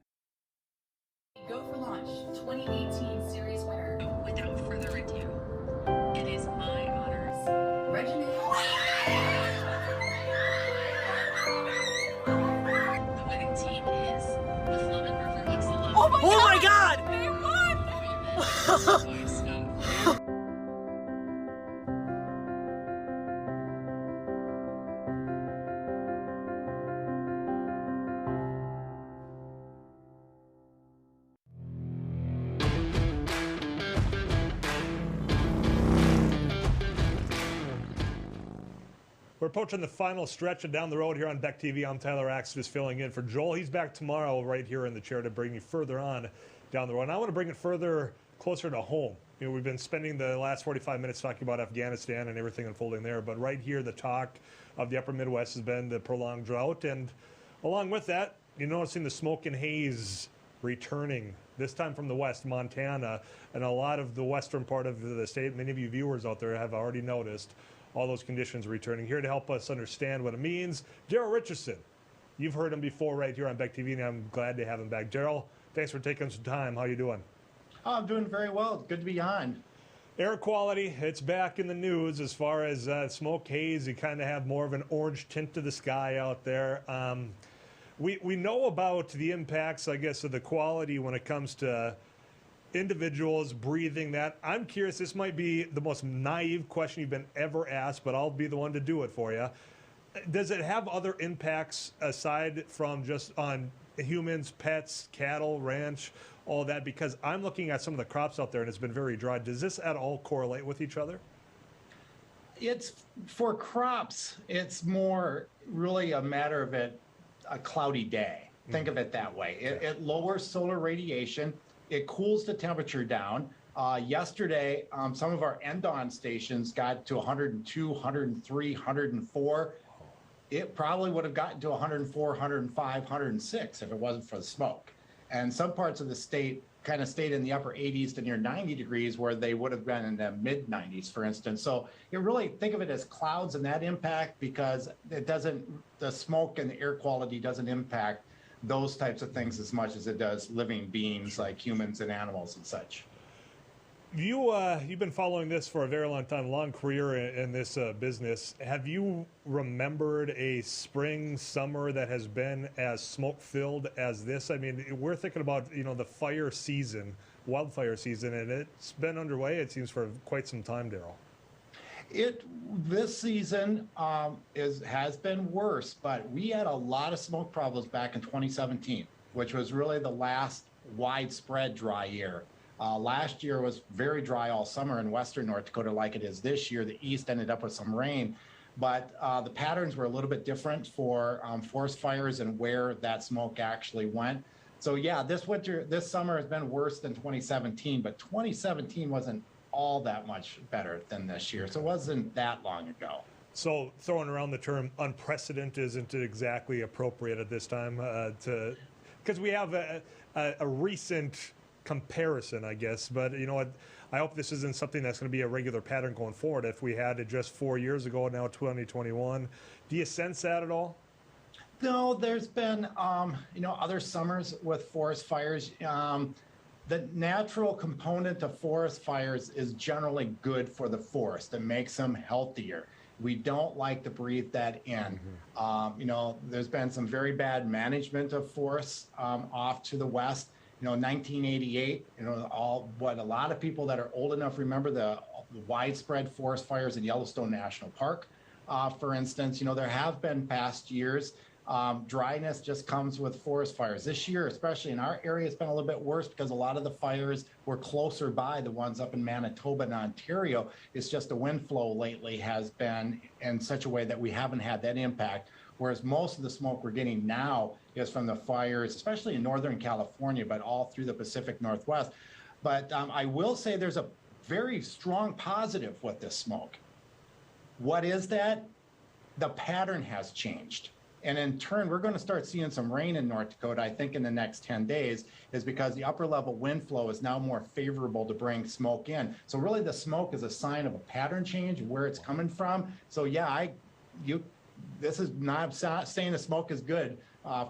Go for Launch 2018 series winner. Without further ado, it is my honors. Reginae. The winning team is the Flumen River Excellence. Oh my God! They won! We're approaching the final stretch and down the road here on Beck TV. I'm Tyler Axness filling in for Joel. He's back tomorrow right here in the chair to bring you further on down the road. And I want to bring it further closer to home. You know, we've been spending the last 45 minutes talking about Afghanistan and everything unfolding there, but right here the talk of the upper Midwest has been the prolonged drought, and along with that, you're noticing the smoke and haze returning, this time from the west, Montana, and a lot of the western part of the state. Many of you viewers out there have already noticed all those conditions returning. Here to help us understand what it means, Daryl Ritchison. You've heard him before right here on Beck TV, and I'm glad to have him back. Daryl, thanks for taking some time. How you doing? Oh, I'm doing very well. Good to be on. Air quality, it's back in the news as far as smoke, haze. You kind of have more of an orange tint to the sky out there. We know about the impacts, I guess, of the quality when it comes to individuals breathing that. I'm curious, this might be the most naive question you've been ever asked, but I'll be the one to do it for you. Does it have other impacts aside from just on humans, pets, cattle, ranch, all that? Because I'm looking at some of the crops out there and it's been very dry. Does this at all correlate with each other? It's for crops, it's more really a matter of a cloudy day. Think of it that way. It lowers solar radiation. It cools the temperature down. Yesterday, some of our end-on stations got to 102, 103, 104. It probably would have gotten to 104, 105, 106 if it wasn't for the smoke. And some parts of the state kind of stayed in the upper 80s to near 90 degrees where they would have been in the mid 90s, for instance. So you really think of it as clouds and that impact, because it doesn't, the smoke and the air quality doesn't impact those types of things as much as it does living beings like humans and animals and such. You've been following this for a very long time, long career in this business. Have you remembered a spring, summer that has been as smoke-filled as this? I mean, we're thinking about, you know, the fire season, wildfire season, and it's been underway, it seems, for quite some time, Daryl. This season has been worse, but we had a lot of smoke problems back in 2017, which was really the last widespread dry year. Last year was very dry all summer in western North Dakota like it is this year. The east ended up with some rain, but the patterns were a little bit different for forest fires and where that smoke actually went. So yeah, this summer has been worse than 2017, but 2017 wasn't all that much better than this year. So it wasn't that long ago. So throwing around the term unprecedented isn't exactly appropriate at this time because we have a recent comparison, I guess. But you know what? I hope this isn't something that's going to be a regular pattern going forward. If we had it just 4 years ago, now 2021, do you sense that at all? No, there's been other summers with forest fires. The natural component of forest fires is generally good for the forest. It makes them healthier. We don't like to breathe that in. There's been some very bad management of forests off to the west. 1988, what a lot of people that are old enough remember the widespread forest fires in Yellowstone National Park. For instance, there have been past years Dryness just comes with forest fires. This year, especially in our area, it's been a little bit worse because a lot of the fires were closer by, the ones up in Manitoba and Ontario. It's just the wind flow lately has been in such a way that we haven't had that impact. Whereas most of the smoke we're getting now is from the fires, especially in Northern California, but all through the Pacific Northwest. But I will say there's a very strong positive with this smoke. What is that? The pattern has changed. And in turn, we're going to start seeing some rain in North Dakota, I think, in the next 10 days, is because the upper level wind flow is now more favorable to bring smoke in. So really the smoke is a sign of a pattern change, where it's coming from. So yeah, this is not saying the smoke is good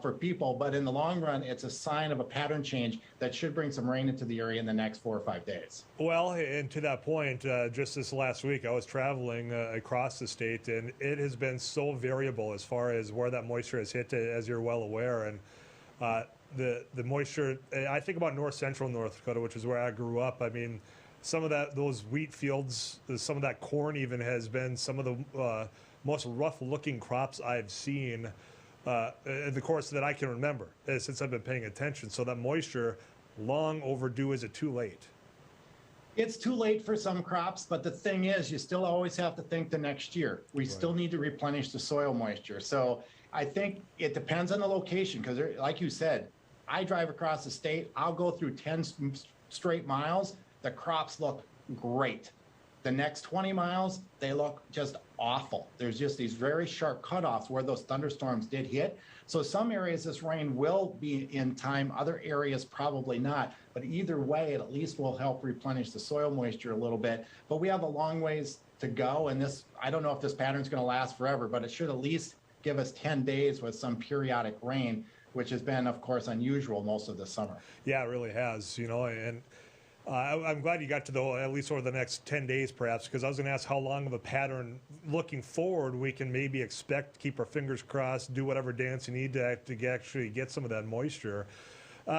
for people, but in the long run, it's a sign of a pattern change that should bring some rain into the area in the next 4 or 5 days. Well, and to that point, just this last week, I was traveling across the state, and it has been so variable as far as where that moisture has hit, as you're well aware. And the moisture, I think about north central North Dakota, which is where I grew up. I mean, some of those wheat fields, some of that corn even has been some of the most rough-looking crops I've seen in the course that I can remember since I've been paying attention. So that moisture, long overdue. Is it too late? It's too late for some crops, but the thing is, you still always have to think the next year. We still need to replenish the soil moisture. So I think it depends on the location, because like you said, I drive across the state, I'll go through 10 straight miles, the crops look great. The next 20 miles, they look just awful. There's just these very sharp cutoffs where those thunderstorms did hit. So some areas this rain will be in time, other areas probably not. But either way, it at least will help replenish the soil moisture a little bit. But we have a long ways to go, and this, I don't know if this pattern's going to last forever, but it should at least give us 10 days with some periodic rain, which has been, of course, unusual most of the summer. Yeah, it really has, and I'm glad you got to at least over the next 10 days, perhaps, because I was going to ask how long of a pattern looking forward we can maybe expect, keep our fingers crossed, do whatever dance you need to actually get some of that moisture.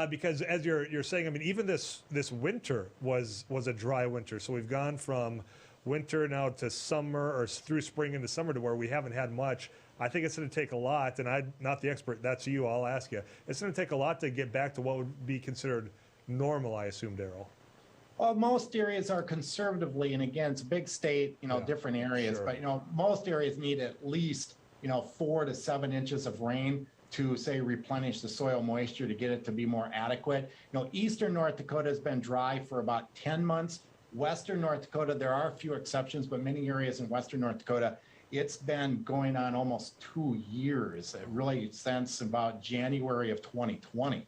Because as you're saying, I mean, even this winter was a dry winter. So we've gone from winter now to summer, or through spring into summer, to where we haven't had much. I think it's going to take a lot, and I'm not the expert, that's you, I'll ask you. It's going to take a lot to get back to what would be considered normal, I assume, Daryl. Well, most areas are conservatively, and again, it's a big state, different areas, sure. But, most areas need at least, 4 to 7 inches of rain to, say, replenish the soil moisture to get it to be more adequate. Eastern North Dakota has been dry for about 10 months. Western North Dakota, there are a few exceptions, but many areas in Western North Dakota, it's been going on almost 2 years, really since about January of 2020.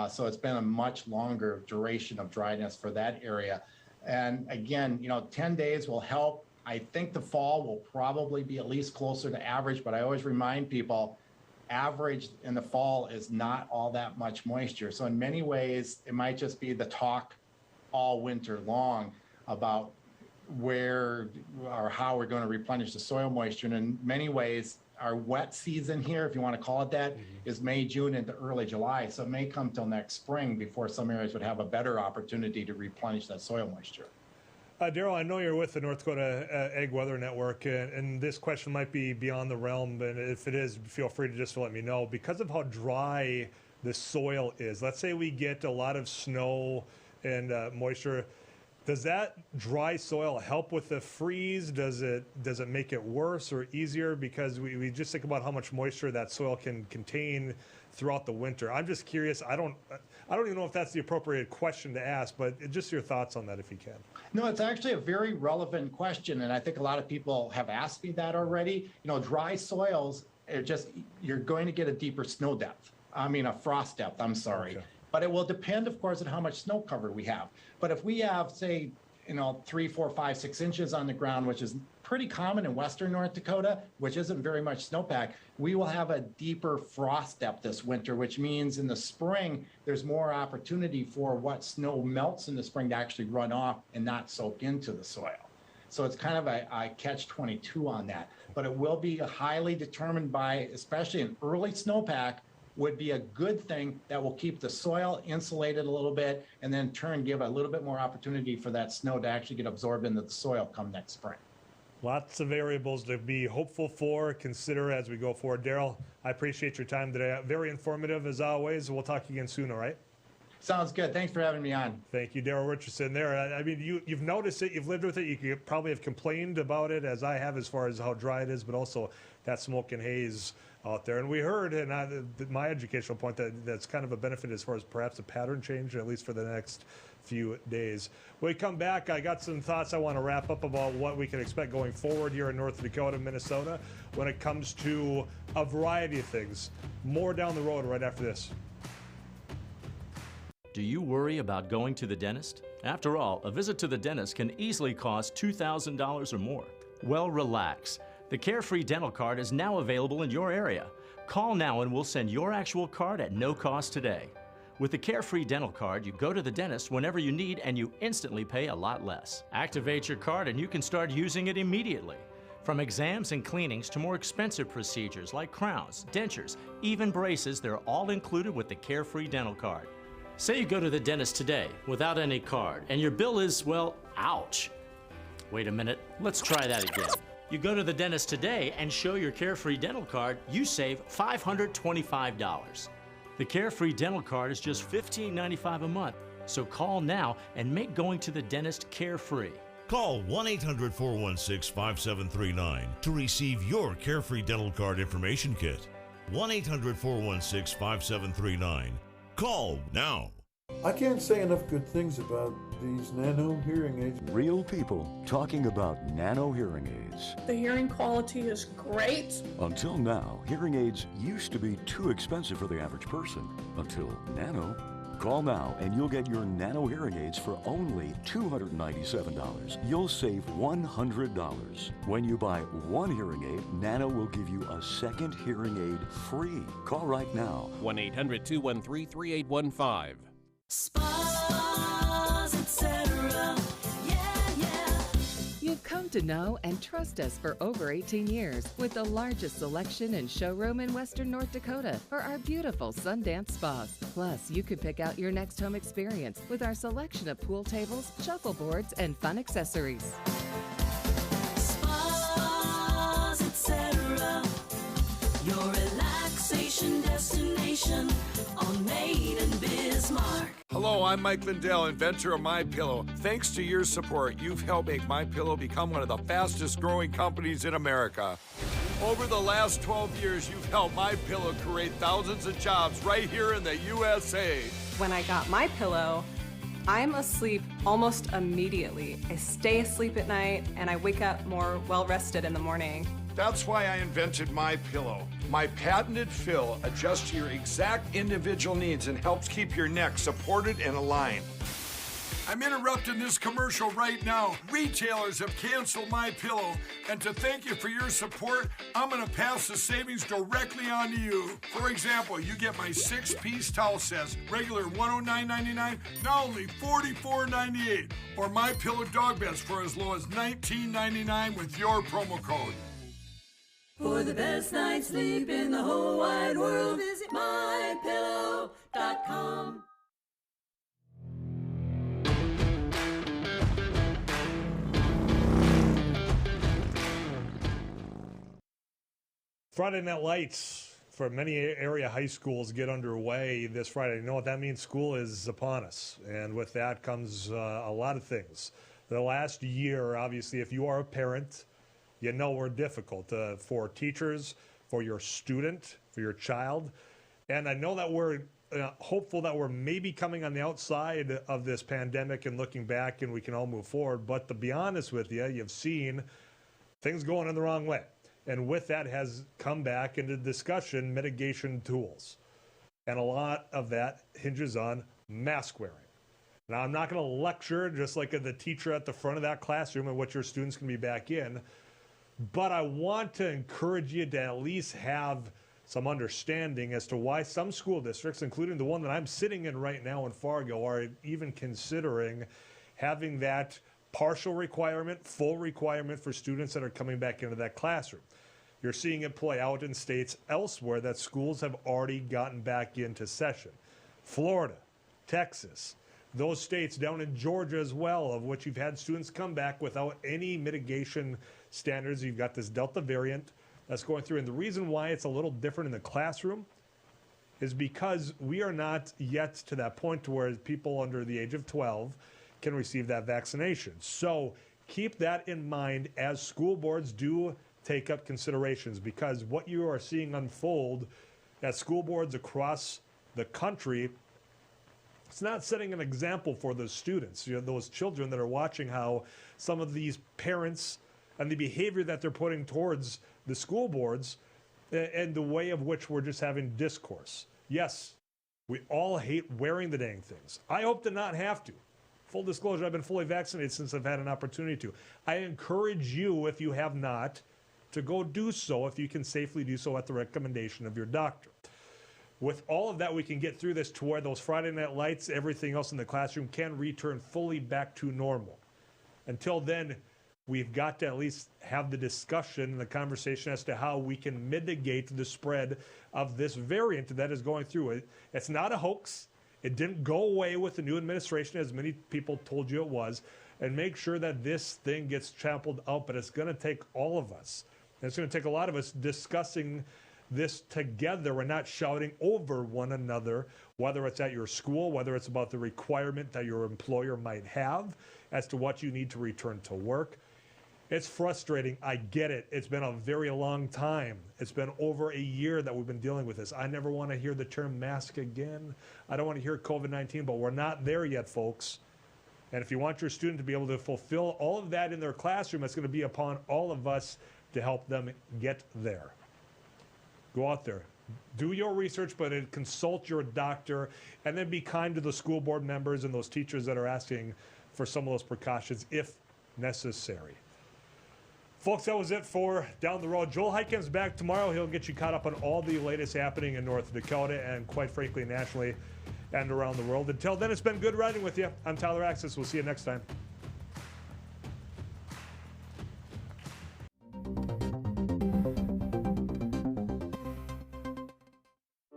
So it's been a much longer duration of dryness for that area. And again, 10 days will help. I think the fall will probably be at least closer to average, but I always remind people, average in the fall is not all that much moisture. So in many ways, it might just be the talk all winter long about where or how we're going to replenish the soil moisture. And in many ways, our wet season here, if you want to call it that, is May, June into early July. So it may come till next spring before some areas would have a better opportunity to replenish that soil moisture. Daryl, I know you're with the North Dakota Ag Weather Network, and this question might be beyond the realm, and if it is, feel free to just let me know. Because of how dry the soil is, let's say we get a lot of snow and moisture, does that dry soil help with the freeze? Does it make it worse or easier? Because we just think about how much moisture that soil can contain throughout the winter. I'm just curious. I don't even know if that's the appropriate question to ask, but just your thoughts on that if you can. No, it's actually a very relevant question, and I think a lot of people have asked me that already. Dry soils are you're going to get a deeper snow depth. A frost depth, I'm sorry. Okay. But it will depend, of course, on how much snow cover we have. But if we have, say, 3, 4, 5, 6 inches on the ground, which is pretty common in western North Dakota, which isn't very much snowpack, we will have a deeper frost depth this winter, which means in the spring, there's more opportunity for what snow melts in the spring to actually run off and not soak into the soil. So it's kind of a catch-22 on that. But it will be highly determined by, especially an early snowpack, would be a good thing that will keep the soil insulated a little bit, and then give a little bit more opportunity for that snow to actually get absorbed into the soil come next spring. Lots of variables to be hopeful for, consider as we go forward. Daryl, I appreciate your time today. Very informative as always. We'll talk again soon, all right? Sounds good. Thanks for having me on. Thank you, Daryl Ritchison there. I mean, you've noticed it, you've lived with it, you could probably have complained about it as I have as far as how dry it is, but also that smoke and haze out there. And we heard, and my educational point, that's kind of a benefit as far as perhaps a pattern change, at least for the next few days. When we come back, I got some thoughts I want to wrap up about what we can expect going forward here in North Dakota, Minnesota, when it comes to a variety of things. More down the road right after this. Do you worry about going to the dentist? After all, a visit to the dentist can easily cost $2,000 or more. Well, relax. The Carefree Dental Card is now available in your area. Call now and we'll send your actual card at no cost today. With the Carefree Dental Card, you go to the dentist whenever you need and you instantly pay a lot less. Activate your card and you can start using it immediately. From exams and cleanings to more expensive procedures like crowns, dentures, even braces, they're all included with the Carefree Dental Card. Say you go to the dentist today without any card and your bill is, well, ouch. Wait a minute, let's try that again. You go to the dentist today and show your Carefree Dental Card, you save $525. The Carefree Dental Card is just $15.95 a month, so call now and make going to the dentist carefree. Call 1-800-416-5739 to receive your Carefree Dental Card information kit. 1-800-416-5739. Call now. I can't say enough good things about these nano hearing aids. Real people talking about nano hearing aids. The hearing quality is great. Until now, hearing aids used to be too expensive for the average person. Until nano. Call now and you'll get your nano hearing aids for only $297. You'll save $100. When you buy one hearing aid, Nano will give you a second hearing aid free. Call right now. 1-800-213-3815. Spas, etc. Yeah. You've come to know and trust us for over 18 years with the largest selection and showroom in Western North Dakota for our beautiful Sundance spas. Plus, you can pick out your next home experience with our selection of pool tables, shuffleboards, and fun accessories. Spas, etc. Your relaxation destination on Main and Bismarck. Hello, I'm Mike Lindell, inventor of MyPillow. Thanks to your support, you've helped make MyPillow become one of the fastest growing companies in America. Over the last 12 years, you've helped MyPillow create thousands of jobs right here in the USA. When I got MyPillow, I'm asleep almost immediately. I stay asleep at night and I wake up more well-rested in the morning. That's why I invented MyPillow. My patented fill adjusts to your exact individual needs and helps keep your neck supported and aligned. I'm interrupting this commercial right now. Retailers have canceled MyPillow, and to thank you for your support, I'm gonna pass the savings directly on to you. For example, you get my 6-piece towel sets, regular $109.99, now only $44.98, or MyPillow dog beds for as low as $19.99 with your promo code. For the best night's sleep in the whole wide world, visit mypillow.com. Friday Night Lights for many area high schools get underway this Friday. You know what that means? School is upon us. And with that comes a lot of things. The last year, obviously, if you are a parent, you know we're difficult for teachers, for your student, for your child. And I know that we're hopeful that we're maybe coming on the outside of this pandemic and looking back and we can all move forward. But to be honest with you, you've seen things going in the wrong way. And with that has come back into discussion mitigation tools. And a lot of that hinges on mask wearing. Now, I'm not going to lecture just like the teacher at the front of that classroom and what your students can be back in. But I want to encourage you to at least have some understanding as to why some school districts, including the one that I'm sitting in right now in Fargo, are even considering having that partial requirement, full requirement for students that are coming back into that classroom. You're seeing it play out in states elsewhere that schools have already gotten back into session. Florida, Texas, those states down in Georgia as well, of which you've had students come back without any mitigation standards. You've got this Delta variant that's going through. And the reason why it's a little different in the classroom is because we are not yet to that point to where people under the age of 12 can receive that vaccination. So keep that in mind as school boards do take up considerations, because what you are seeing unfold at school boards across the country, it's not setting an example for those students, those children that are watching how some of these parents and the behavior that they're putting towards the school boards and the way of which we're just having discourse. Yes, we all hate wearing the dang things. I hope to not have to. Full disclosure, I've been fully vaccinated since I've had an opportunity to. I encourage you, if you have not, to go do so if you can safely do so at the recommendation of your doctor. With all of that, we can get through this to where those Friday night lights, everything else in the classroom can return fully back to normal. Until then, we've got to at least have the discussion and the conversation as to how we can mitigate the spread of this variant that is going through it. It's not a hoax. It didn't go away with the new administration, as many people told you it was. And make sure that this thing gets trampled out, but it's going to take all of us. And it's going to take a lot of us discussing this together and not shouting over one another, whether it's at your school, whether it's about the requirement that your employer might have as to what you need to return to work. It's frustrating. I get it. It's been a very long time. It's been over a year that we've been dealing with this. I never want to hear the term mask again. I don't want to hear COVID-19, but we're not there yet, folks. And if you want your student to be able to fulfill all of that in their classroom, it's going to be upon all of us to help them get there. Go out there. Do your research, but consult your doctor, and then be kind to the school board members and those teachers that are asking for some of those precautions if necessary. Folks, that was it for Down the Road. Joel Heitkamp's back tomorrow. He'll get you caught up on all the latest happening in North Dakota and, quite frankly, nationally and around the world. Until then, it's been good riding with you. I'm Tyler Axness. We'll see you next time.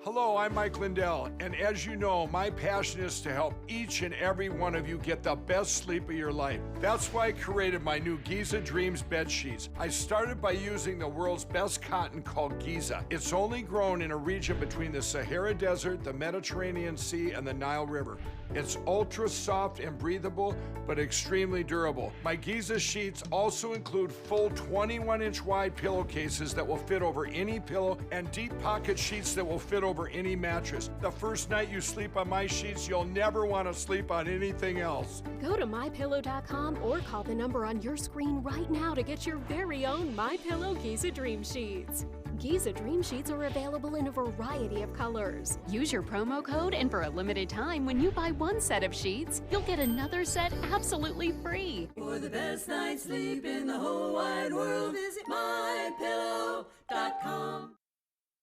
Hello, I'm Mike Lindell, and as you know, my passion is to help each and every one of you get the best sleep of your life. That's why I created my new Giza Dreams bed sheets. I started by using the world's best cotton called Giza. It's only grown in a region between the Sahara Desert, the Mediterranean Sea, and the Nile River. It's ultra soft and breathable, but extremely durable. My Giza sheets also include full 21-inch wide pillowcases that will fit over any pillow and deep pocket sheets that will fit over any mattress. The first night you sleep on my sheets, you'll never want to sleep on anything else. Go to MyPillow.com or call the number on your screen right now to get your very own MyPillow Giza Dream Sheets. Giza Dream Sheets are available in a variety of colors. Use your promo code, and for a limited time, when you buy one set of sheets, you'll get another set absolutely free. For the best night's sleep in the whole wide world, visit MyPillow.com.